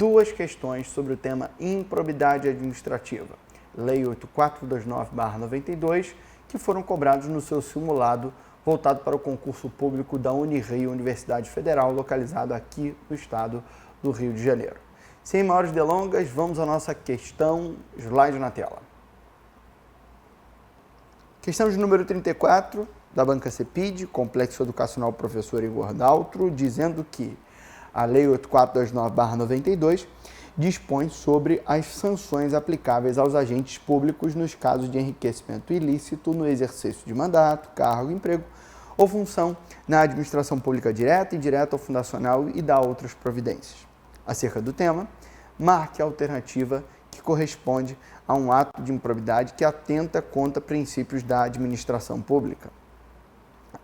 duas questões sobre o tema improbidade administrativa, Lei 8429/92, que foram cobrados no seu simulado voltado para o concurso público da Unirio Universidade Federal, localizado aqui no estado do Rio de Janeiro. Sem maiores delongas, vamos à nossa questão, slide na tela. Questão de número 34, da banca CEPID, Complexo Educacional Professor Igor Daltro, dizendo que a Lei 8429/92 dispõe sobre as sanções aplicáveis aos agentes públicos nos casos de enriquecimento ilícito no exercício de mandato, cargo, emprego ou função na administração pública direta, indireta ou fundacional e dá outras providências. Acerca do tema, marque a alternativa que corresponde a um ato de improbidade que atenta contra princípios da administração pública.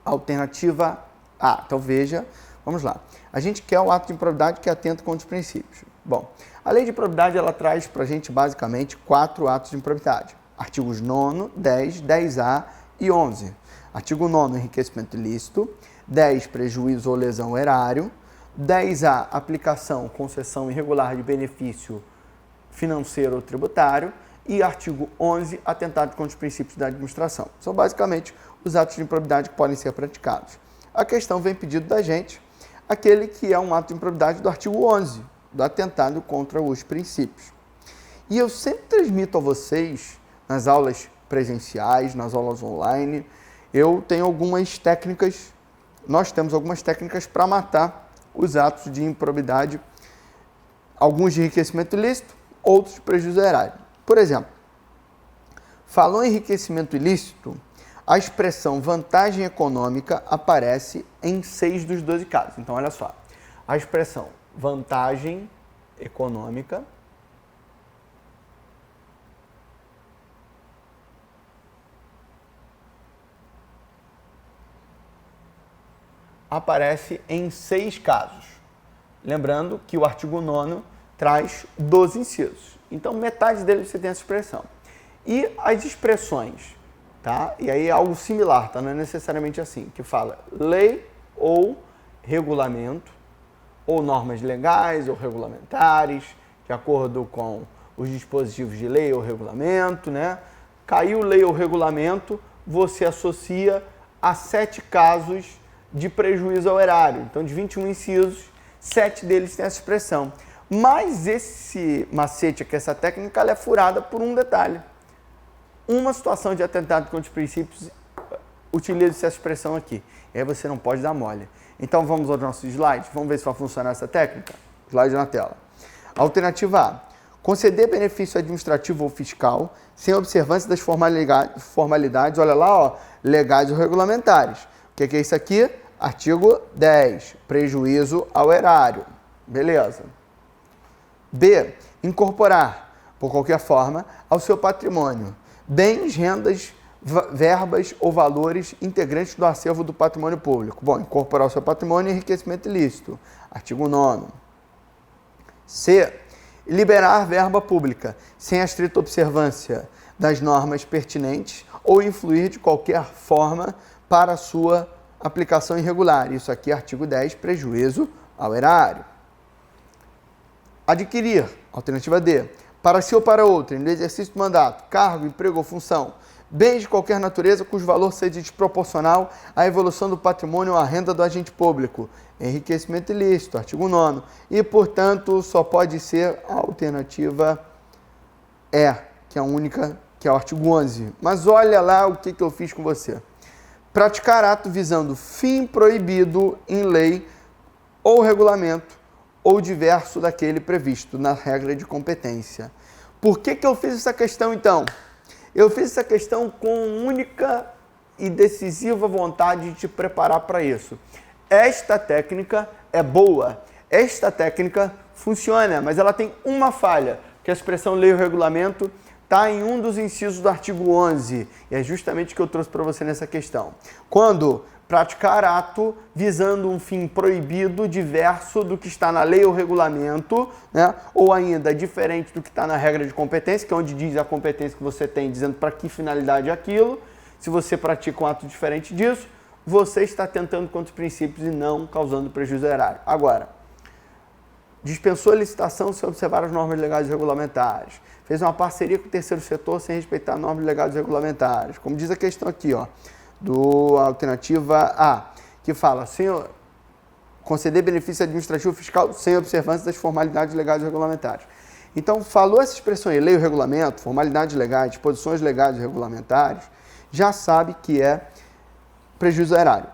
Alternativa A. Então veja, vamos lá. A gente quer o ato de improbidade que atenta contra os princípios. Bom, a lei de improbidade ela traz para a gente basicamente 4 atos de improbidade. Artigos 9, 10, 10A e 11. Artigo 9, enriquecimento ilícito. 10, prejuízo ou lesão ao erário. 10A, aplicação, concessão irregular de benefício financeiro ou tributário. E artigo 11, atentado contra os princípios da administração. São basicamente os atos de improbidade que podem ser praticados. A questão vem pedido da gente, aquele que é um ato de improbidade do artigo 11, do atentado contra os princípios. E eu sempre transmito a vocês, nas aulas presenciais, nas aulas online, eu tenho algumas técnicas, nós temos algumas técnicas para matar os atos de improbidade, alguns de enriquecimento ilícito, outros de prejuízo erário. Por exemplo, falou em enriquecimento ilícito, a expressão vantagem econômica aparece em 6 dos 12 casos. Então, olha só, a expressão vantagem econômica aparece em 6 casos. Lembrando que o artigo 9º traz 12 incisos. Então, metade dele você tem essa expressão. E as expressões, tá? E aí é algo similar, tá? Não é necessariamente assim, que fala lei ou regulamento, ou normas legais ou regulamentares, de acordo com os dispositivos de lei ou regulamento, né? Caiu lei ou regulamento, você associa a 7 casos de prejuízo ao erário. Então, de 21 incisos, 7 deles têm essa expressão. Mas esse macete aqui, essa técnica, ela é furada por um detalhe. Uma situação de atentado contra os princípios utiliza essa expressão aqui. E aí você não pode dar mole. Então vamos ao nosso slide, vamos ver se vai funcionar essa técnica. Slide na tela. Alternativa A. Conceder benefício administrativo ou fiscal sem observância das formalidades, olha lá, ó, legais ou regulamentares. O que é isso aqui? Artigo 10. Prejuízo ao erário. Beleza. B. Incorporar, por qualquer forma, ao seu patrimônio bens, rendas, verbas ou valores integrantes do acervo do patrimônio público. Bom, incorporar ao seu patrimônio e enriquecimento ilícito. Artigo 9º. C. Liberar verba pública sem a estrita observância das normas pertinentes ou influir de qualquer forma para a sua aplicação irregular. Isso aqui, artigo 10, prejuízo ao erário. Adquirir, alternativa D, para si ou para outrem, no exercício do mandato, cargo, emprego ou função, bens de qualquer natureza cujo valor seja desproporcional à evolução do patrimônio ou à renda do agente público. Enriquecimento ilícito, artigo 9º. E, portanto, só pode ser a alternativa E, que é a única, que é o artigo 11. Mas olha lá o que eu fiz com você. Praticar ato visando fim proibido em lei ou regulamento ou diverso daquele previsto na regra de competência. Por que eu fiz essa questão, então? Eu fiz essa questão com única e decisiva vontade de te preparar para isso. Esta técnica é boa, esta técnica funciona, mas ela tem uma falha, que a expressão lei ou regulamento está em um dos incisos do artigo 11, e é justamente o que eu trouxe para você nessa questão. Quando praticar ato visando um fim proibido, diverso do que está na lei ou regulamento, né? Ou ainda diferente do que está na regra de competência, que é onde diz a competência que você tem, dizendo para que finalidade é aquilo. Se você pratica um ato diferente disso, você está tentando contra os princípios e não causando prejuízo erário. Agora, dispensou a licitação sem observar as normas legais e regulamentares, fez uma parceria com o terceiro setor sem respeitar normas legais e regulamentares, como diz a questão aqui, ó, do alternativa A, que fala, conceder benefício administrativo fiscal sem observância das formalidades legais e regulamentares. Então, falou essa expressão aí, lei ou regulamento, formalidades legais, disposições legais e regulamentares, já sabe que é prejuízo erário,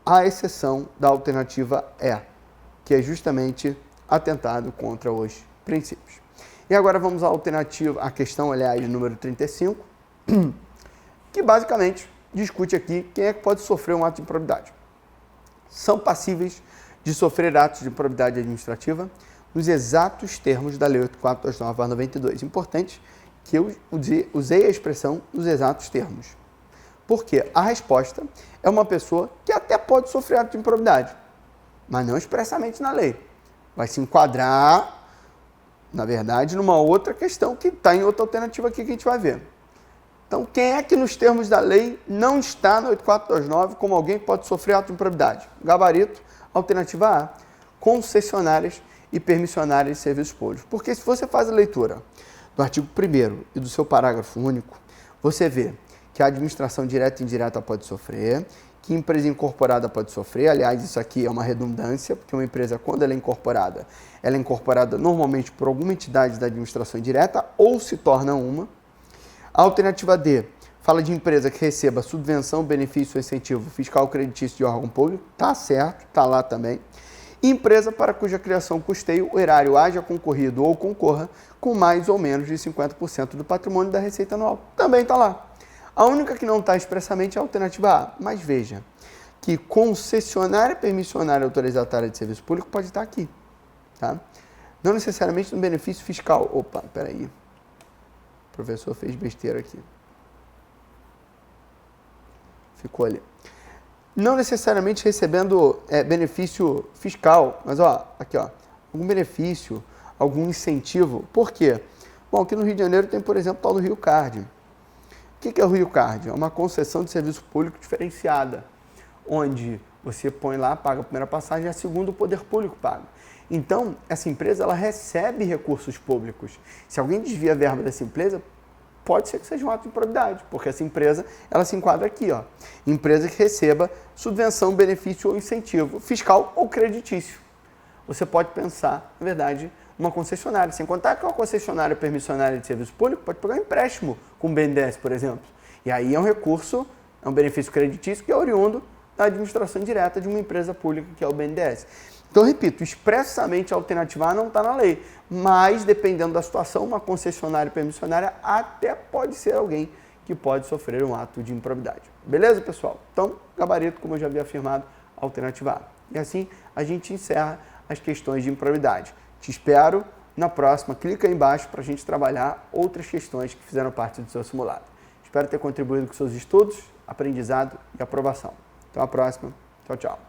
à exceção da alternativa E, que é justamente atentado contra os princípios. E agora vamos à alternativa, à questão, aliás, número 35, que basicamente discute aqui quem é que pode sofrer um ato de improbidade. São passíveis de sofrer atos de improbidade administrativa nos exatos termos da Lei 8429/92. Importante que eu usei a expressão nos exatos termos. Porque a resposta é uma pessoa que até pode sofrer ato de improbidade, mas não expressamente na lei. Vai se enquadrar, na verdade, numa outra questão que está em outra alternativa aqui que a gente vai ver. Então, quem é que nos termos da lei não está no 8429 como alguém que pode sofrer ato de improbidade? Gabarito, alternativa A, concessionárias e permissionárias de serviços públicos. Porque se você faz a leitura do artigo 1º e do seu parágrafo único, você vê que a administração direta e indireta pode sofrer, que empresa incorporada pode sofrer. Aliás, isso aqui é uma redundância, porque uma empresa, quando ela é incorporada normalmente por alguma entidade da administração direta ou se torna uma. A alternativa D fala de empresa que receba subvenção, benefício ou incentivo fiscal creditício de órgão público. Tá certo, tá lá também. E empresa para cuja criação, custeio, o erário haja concorrido ou concorra com mais ou menos de 50% do patrimônio da receita anual. Também está lá. A única que não está expressamente é a alternativa A. Mas veja que concessionária, permissionária, autorizatária de serviço público pode estar aqui. Tá? Não necessariamente no benefício fiscal. Opa, peraí. O professor fez besteira aqui. Ficou ali. Não necessariamente recebendo benefício fiscal, mas aqui, algum benefício, algum incentivo. Por quê? Bom, aqui no Rio de Janeiro tem, por exemplo, o tal do Rio Card. O que é o Rio Card? É uma concessão de serviço público diferenciada, onde você põe lá, paga a primeira passagem e a segunda o poder público paga. Então, essa empresa ela recebe recursos públicos. Se alguém desvia a verba dessa empresa, pode ser que seja um ato de improbidade, porque essa empresa ela se enquadra aqui. Empresa que receba subvenção, benefício ou incentivo fiscal ou creditício. Você pode pensar, na verdade, numa concessionária. Sem contar que uma concessionária permissionária de serviço público pode pegar um empréstimo com o BNDES, por exemplo. E aí é um recurso, é um benefício creditício que é oriundo da administração direta de uma empresa pública, que é o BNDES. Então, repito, expressamente a alternativa A não está na lei, mas dependendo da situação, uma concessionária permissionária até pode ser alguém que pode sofrer um ato de improbidade. Beleza, pessoal? Então, gabarito, como eu já havia afirmado, alternativa A. E assim a gente encerra as questões de improbidade. Te espero na próxima. Clica aí embaixo para a gente trabalhar outras questões que fizeram parte do seu simulado. Espero ter contribuído com seus estudos, aprendizado e aprovação. Até a próxima. Tchau, tchau.